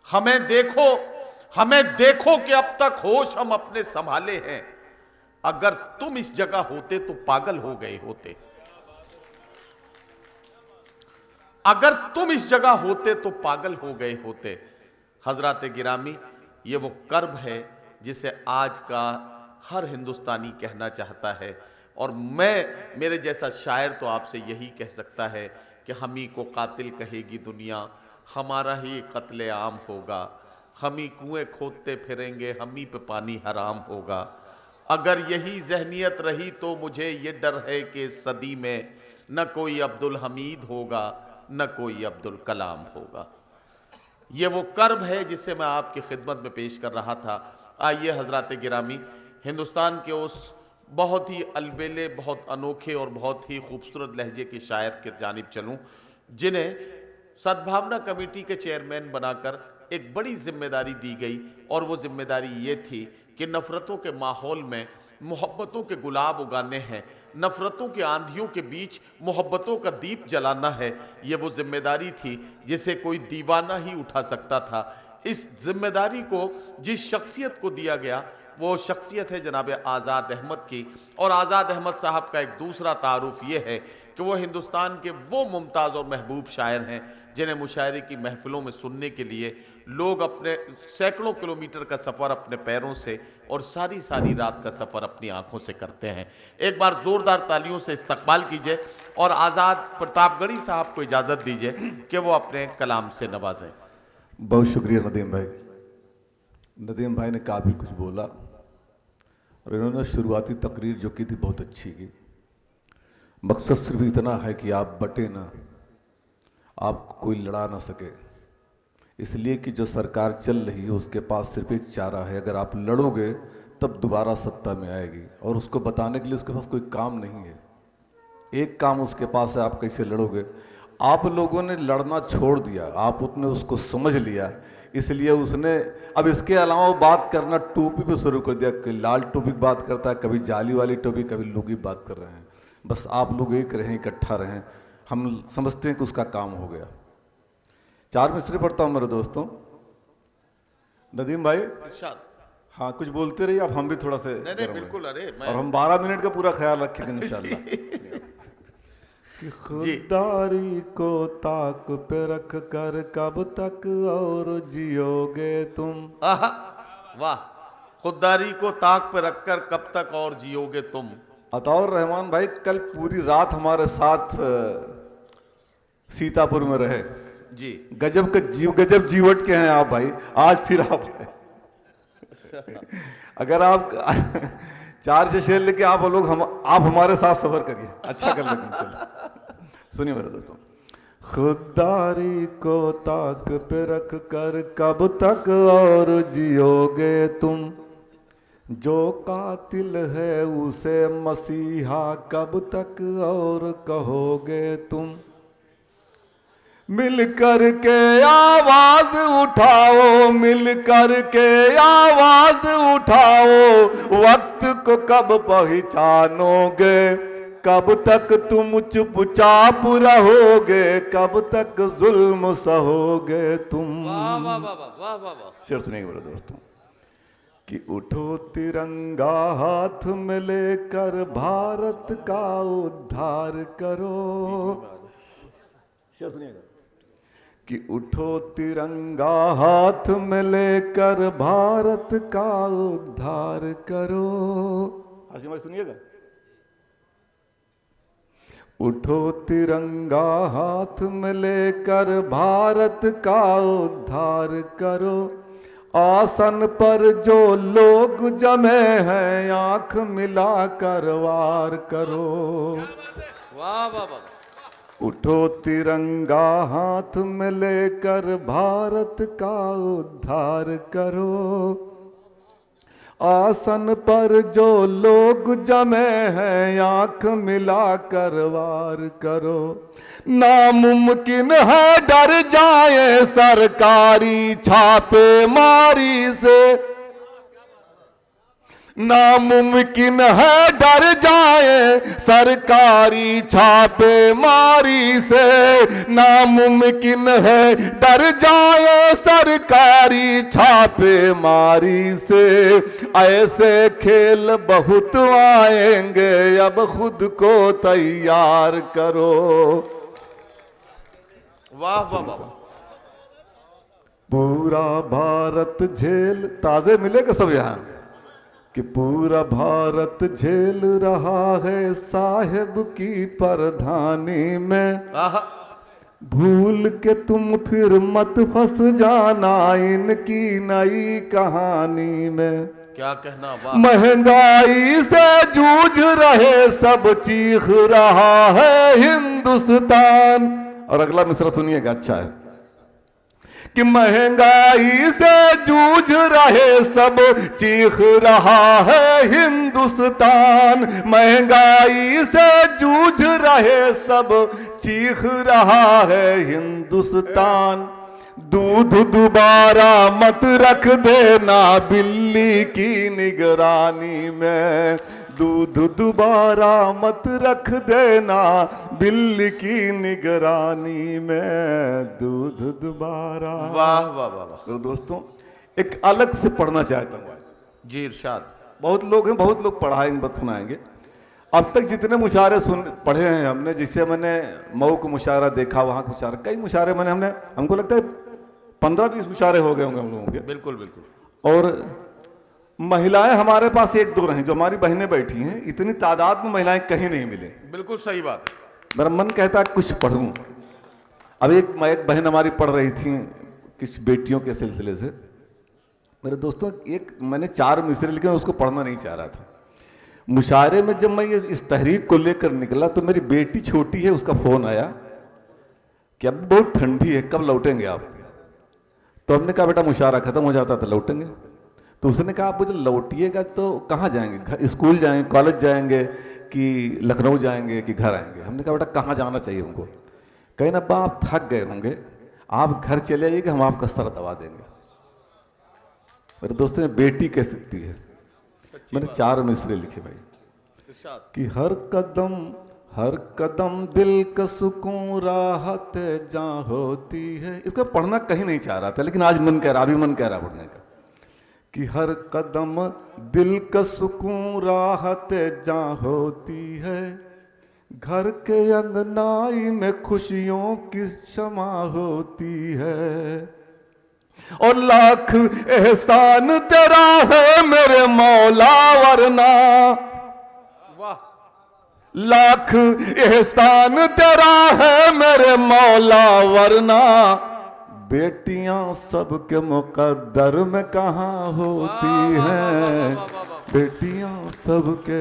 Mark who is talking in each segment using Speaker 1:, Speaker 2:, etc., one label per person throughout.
Speaker 1: हमें देखो, हमें देखो कि अब तक होश हम अपने संभाले हैं। अगर तुम इस जगह होते तो पागल हो गए होते। अगर तुम इस जगह होते तो पागल हो गए होते। हजरत गिरामी, ये वो कर्ब है जिसे आज का हर हिंदुस्तानी कहना चाहता है। और मैं, मेरे जैसा शायर तो आपसे यही कह सकता है कि हम ही को कातिल कहेगी दुनिया, हमारा ही कत्ले आम होगा। हम ही कुएं खोदते फिरेंगे, हम ही पे पानी हराम होगा। अगर यही जहनियत रही तो मुझे ये डर है कि सदी में न कोई अब्दुल हमीद होगा, न कोई अब्दुल कलाम होगा। ये वो कर्ब है जिसे मैं आपकी खिदमत में पेश कर रहा था। आइए हजरत गिरामी, हिंदुस्तान के उस बहुत ही अलबेले, बहुत अनोखे और बहुत ही खूबसूरत लहजे के शायर के जानिब चलूं, जिन्हें सद्भावना कमेटी के चेयरमैन बनाकर एक बड़ी जिम्मेदारी दी गई। और वो जिम्मेदारी ये थी कि नफ़रतों के माहौल में मोहब्बतों के गुलाब उगाने हैं, नफ़रतों के आंधियों के बीच मोहब्बतों का दीप जलाना है। ये वो जिम्मेदारी थी जिसे कोई दीवाना ही उठा सकता था। इस जिम्मेदारी को जिस शख्सियत को दिया गया वो शख्सियत है जनाब आज़ाद अहमद की। और आज़ाद अहमद साहब का एक दूसरा तारुफ ये है कि वो हिंदुस्तान के वो मुमताज़ और महबूब शायर हैं जिन्हें मुशायरे की महफिलों में सुनने के लिए लोग अपने सैकड़ों किलोमीटर का सफ़र अपने पैरों से और सारी सारी रात का सफ़र अपनी आंखों से करते हैं। एक बार ज़ोरदार तालियों से इस्तकबाल कीजिए और आज़ाद प्रतापगढ़ी साहब को इजाज़त दीजिए कि वो अपने कलाम से नवाजें।
Speaker 2: बहुत शुक्रिया नदीम भाई। नदीम भाई ने काफ़ी कुछ बोला और इन्होंने शुरुआती तकरीर जो की थी बहुत अच्छी की। मकसद सिर्फ इतना है कि आप बटे ना, आपको कोई लड़ा ना सके, इसलिए कि जो सरकार चल रही है उसके पास सिर्फ एक चारा है, अगर आप लड़ोगे तब दोबारा सत्ता में आएगी। और उसको बताने के लिए उसके पास कोई काम नहीं है, एक काम उसके पास है, आप कैसे लड़ोगे। आप लोगों ने लड़ना छोड़ दिया, आप उसने उसको समझ लिया, इसलिए उसने अब इसके अलावा बात करना टोपी पे शुरू कर दिया कि लाल टोपी की बात करता है, कभी जाली वाली टोपी, कभी लुगी बात कर रहे हैं। बस आप लोग एक रहें, इकट्ठा रहें, हम समझते हैं कि उसका काम हो गया। चार मिसरे पढ़ता हूँ मेरे दोस्तों। नदीम भाई, हाँ कुछ बोलते रहिए, अब हम भी थोड़ा से
Speaker 1: नहीं बिल्कुल। अरे
Speaker 2: और हम 12 मिनट का पूरा ख्याल रखेंगे इंशाल्लाह। कि खुददारी को ताक पे रख कर कब तक और जियोगे तुम।
Speaker 1: वाह, खुददारी को ताक पे रखकर कब तक और जियोगे तुम।
Speaker 2: अताउर रहमान भाई कल पूरी रात हमारे साथ सीतापुर में रहे
Speaker 1: जी।
Speaker 2: गजब जीवट के हैं आप भाई, आज फिर आप अगर आप 4 से 6 लेके आप लोग आप हमारे साथ सफर करिए, अच्छा कर लेंगे। सुनिए मेरे दोस्तों, खुददारी को ताक पे रख कर कब तक और जियोगे तुम, जो कातिल है उसे मसीहा कब तक और कहोगे तुम। मिलकर के आवाज उठाओ, मिलकर के आवाज उठाओ, वक्त को कब पहचानोगे, कब तक तुम चुपचाप रहोगे, कब तक जुल्म सहोगे तुम।
Speaker 1: वाह वाह वाह वाह वाह वाह।
Speaker 2: शेर सुनिए मेरे दोस्तों कि उठो तिरंगा हाथ में लेकर भारत का उद्धार करो। शेर सुनिएगा कि उठो तिरंगा हाथ में लेकर भारत का उद्धार करो। सुनिएगा, उठो तिरंगा हाथ में लेकर भारत का उद्धार करो, आसन पर जो लोग जमे हैं आंख मिलाकर वार करो।
Speaker 1: वाह वाह वाह।
Speaker 2: उठो तिरंगा हाथ में लेकर भारत का उद्धार करो, आसन पर जो लोग जमे हैं आंख मिलाकर वार करो। नामुमकिन है डर जाए सरकारी छापेमारी से, नामुमकिन है डर जाए सरकारी छापेमारी से, नामुमकिन है डर जाए सरकारी छापेमारी से। ऐसे खेल बहुत आएंगे, अब खुद को तैयार करो।
Speaker 1: वाह वाह वाह।
Speaker 2: पूरा भारत झेल, ताजे मिलेगा सब यहाँ, कि पूरा भारत झेल रहा है साहेब की प्रधानी में।
Speaker 1: आहा,
Speaker 2: भूल के तुम फिर मत फंस जाना इनकी नई कहानी में।
Speaker 1: क्या कहना, वाह।
Speaker 2: महंगाई से जूझ रहे सब, चीख रहा है हिंदुस्तान। और अगला मिसरा सुनिएगा, अच्छा है कि महंगाई से जूझ रहे सब, चीख रहा है हिंदुस्तान। महंगाई से जूझ रहे सब, चीख रहा है हिंदुस्तान। दूध दोबारा मत रख देना बिल्ली की निगरानी में, दूध दोबारा मत रख देना बिल्ली की निगरानी में, दूध दोबारा।
Speaker 1: वाह वाह वाह वाह।
Speaker 2: तो दोस्तों एक अलग से पढ़ना चाहता हूँ आज।
Speaker 1: जी इरशाद।
Speaker 2: बहुत लोग हैं, बहुत लोग पढ़ाएंगे, बात सुनाएंगे। अब तक जितने मुशायरे पढ़े हैं हमने, जिससे मैंने मऊ का मुशायरा देखा, वहाँ का मुशायरा, कई मुशायरे हमने हमको लगता है 15-20 मुशायरे हो गए होंगे हम लोगों के।
Speaker 1: बिल्कुल बिल्कुल।
Speaker 2: और महिलाएं हमारे पास एक दो रहीं, जो हमारी बहनें बैठी हैं, इतनी तादाद में महिलाएं कहीं नहीं मिले।
Speaker 1: बिल्कुल सही बात है।
Speaker 2: मेरा मन कहता है कुछ पढ़ूं। अब एक बहन हमारी पढ़ रही थी किस बेटियों के सिलसिले से। मेरे दोस्तों एक मैंने 4 मिसरे लिखे, उसको पढ़ना नहीं चाह रहा था। मुशायरे में जब मैं इस तहरीक को लेकर निकला तो मेरी बेटी छोटी है, उसका फोन आया कि अब बहुत ठंडी है, कब लौटेंगे आप। तो हमने कहा बेटा मुशायरा खत्म हो जाता था लौटेंगे। तो उसने कहा आप मुझे लौटिएगा तो कहाँ जाएंगे, घर स्कूल जाएंगे, कॉलेज जाएंगे, कि लखनऊ जाएंगे, कि घर आएंगे। हमने कहा बेटा कहाँ जाना चाहिए हमको। कहीं ना आप थक गए होंगे, आप घर चले आइएगा, हम आपका सर दबा देंगे। मेरे दोस्तों ने बेटी कह सकती है। मैंने 4 मिसरे लिखे भाई कि हर कदम दिल का सुकून राहत जहाँ होती है। इसको पढ़ना कहीं नहीं चाह रहा था, लेकिन आज मन कह रहा, अभी मन कह रहा पढ़ने का, कि हर कदम दिल का सुकून राहत जहाँ होती है, घर के अंगनाई में खुशियों की शमा होती है। और लाख एहसान तेरा है मेरे मौला वरना,
Speaker 1: वाह।
Speaker 2: लाख एहसान तेरा है मेरे मौला वरना, बेटियां सबके मुकद्दर में कहाँ होती हैं, बेटियां सबके।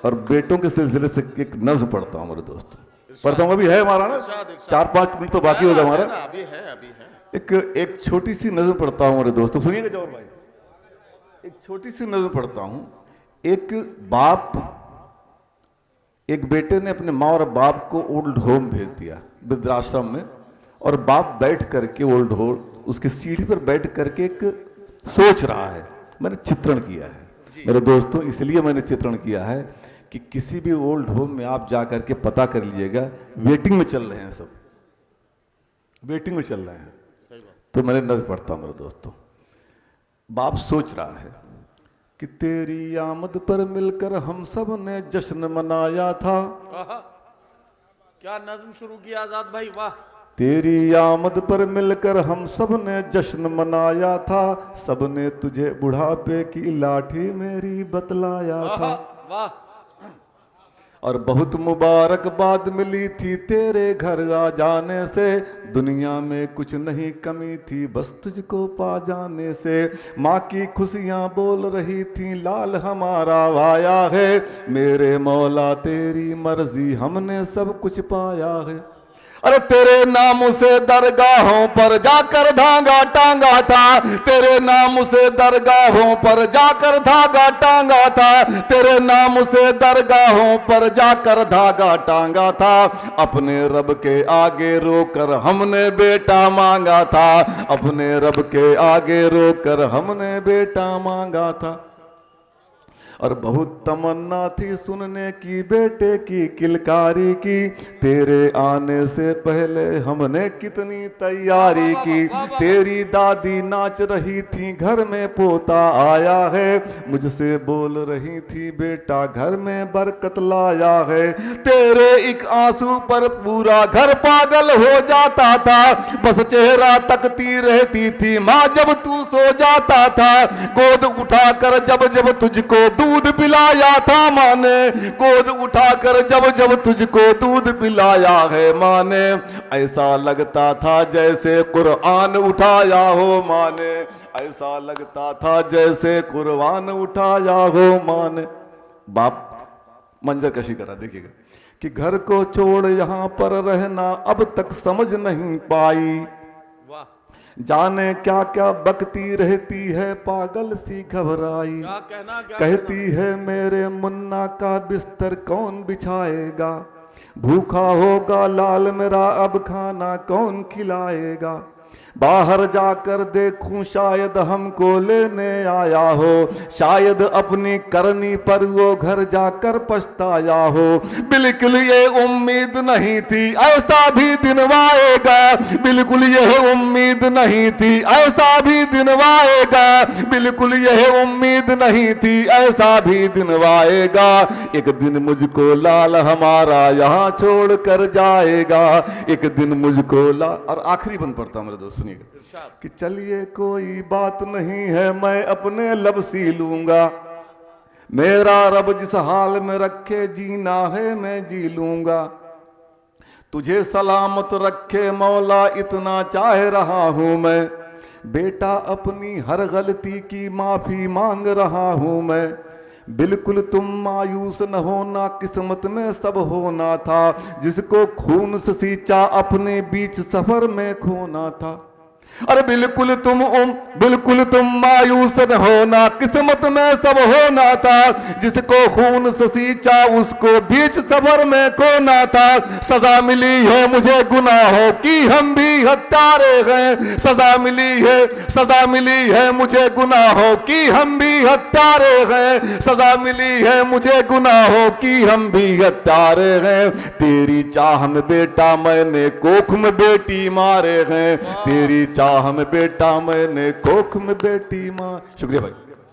Speaker 2: और बेटों के सिलसिले से एक नज्म पढ़ता हूँ मेरे दोस्तों, पढ़ता हूँ। अभी है हमारा ना 4-5 मिनट तो बाकी होगा हमारा।
Speaker 1: अभी है।
Speaker 2: एक छोटी सी नज्म पढ़ता हूँ मेरे दोस्तों, सुनिएगा जौहर भाई। एक छोटी सी नज्म पढ़ता हूँ। एक बाप, एक बेटे ने अपने माँ और बाप को ओल्ड होम भेज दिया, वृद्धाश्रम में। और बाप बैठ करके ओल्ड होम, उसकी सीढ़ी पर बैठ करके एक सोच रहा है। मैंने चित्रण किया है मेरे दोस्तों, इसलिए मैंने चित्रण किया है कि किसी भी ओल्ड होम में आप जा करके पता कर लीजिएगा, वेटिंग में चल रहे हैं, सब वेटिंग में चल रहे हैं। तो मैंने नज़्म पढ़ता हूं मेरे दोस्तों। बाप सोच रहा है कि तेरी आमद पर मिलकर हम सब ने जश्न मनाया था।
Speaker 1: क्या नज्म शुरू किया आजाद भाई, वाह।
Speaker 2: तेरी आमद पर मिलकर हम सब ने जश्न मनाया था, सब ने तुझे बुढ़ापे की लाठी मेरी बतलाया था।
Speaker 1: वाह।
Speaker 2: और बहुत मुबारकबाद मिली थी तेरे घर आ जाने से, दुनिया में कुछ नहीं कमी थी बस तुझको पा जाने से। माँ की खुशियाँ बोल रही थी लाल हमारा आया है, मेरे मौला तेरी मर्जी हमने सब कुछ पाया है। अरे तेरे नाम से दरगाहों पर जाकर धागा टांगा था, तेरे नाम से दरगाहों पर जाकर धागा टांगा था, तेरे नाम से दरगाहों पर जाकर धागा टांगा था। अपने रब के आगे रोकर हमने बेटा मांगा था, अपने रब के आगे रोकर हमने बेटा मांगा था। और बहुत तमन्ना थी सुनने की बेटे की किलकारी की, तेरे आने से पहले हमने कितनी तैयारी की। तेरी दादी नाच रही थी घर में पोता आया है, मुझसे बोल रही थी बेटा घर में बरकत लाया है। तेरे एक आंसू पर पूरा घर पागल हो जाता था, बस चेहरा तकती रहती थी माँ जब तू सो जाता था। गोद उठाकर जब जब तुझको दूध पिलाया था माँ ने, गोद उठाकर जब जब तुझको दूध पिलाया है माँ ने, ऐसा लगता था जैसे कुरान उठाया हो माँ ने, ऐसा लगता था जैसे कुरान उठाया हो माँ ने। बाप मंजर कशी करा देखिएगा कि घर को छोड़ यहाँ पर रहना अब तक समझ नहीं पाई,
Speaker 1: वाह,
Speaker 2: जाने क्या क्या बकती रहती है पागल सी घबराई।
Speaker 1: क्या कहना, क्या
Speaker 2: कहती है मेरे मुन्ना का बिस्तर कौन बिछाएगा, भूखा होगा लाल मेरा अब खाना कौन खिलाएगा। बाहर जाकर देखूं शायद हमको लेने आया हो, शायद अपनी करनी पर वो घर जाकर पछताया हो। बिल्कुल ये उम्मीद नहीं थी ऐसा भी दिन आएगा, बिल्कुल यह उम्मीद नहीं थी ऐसा भी दिन आएगा, बिल्कुल यह उम्मीद नहीं थी ऐसा भी दिन आएगा। एक दिन मुझको लाल हमारा यहाँ छोड़ कर जाएगा, एक दिन मुझको लाल। और आखिरी बंद पड़ता मेरे दोस्त कि चलिए कोई बात नहीं है मैं अपने लब सी लूंगा, मेरा रब जिस हाल में रखे जीना है मैं जी लूंगा। तुझे सलामत रखे मौला इतना चाह रहा हूं मैं, बेटा अपनी हर गलती की माफी मांग रहा हूं मैं। बिल्कुल तुम मायूस न होना, किस्मत में सब होना था, जिसको खून से सींचा अपने बीच सफर में खोना था। अरे बिल्कुल तुम मायूस न होना, किस्मत में सब होना था, जिसको खून से सींचा उसको बीच सफर में खोना था। सजा मिली है मुझे गुनाहों की हम भी हत्यारे हैं, सजा मिली है मुझे गुनाहों की हम भी हत्यारे हैं, सजा मिली है मुझे गुनाहों की हम भी हत्यारे हैं। तेरी चाह में बेटा मैंने कोख में बेटी मारे हैं, तेरी चाह में बेटा मैंने कोख में बेटी मां। शुक्रिया भाई।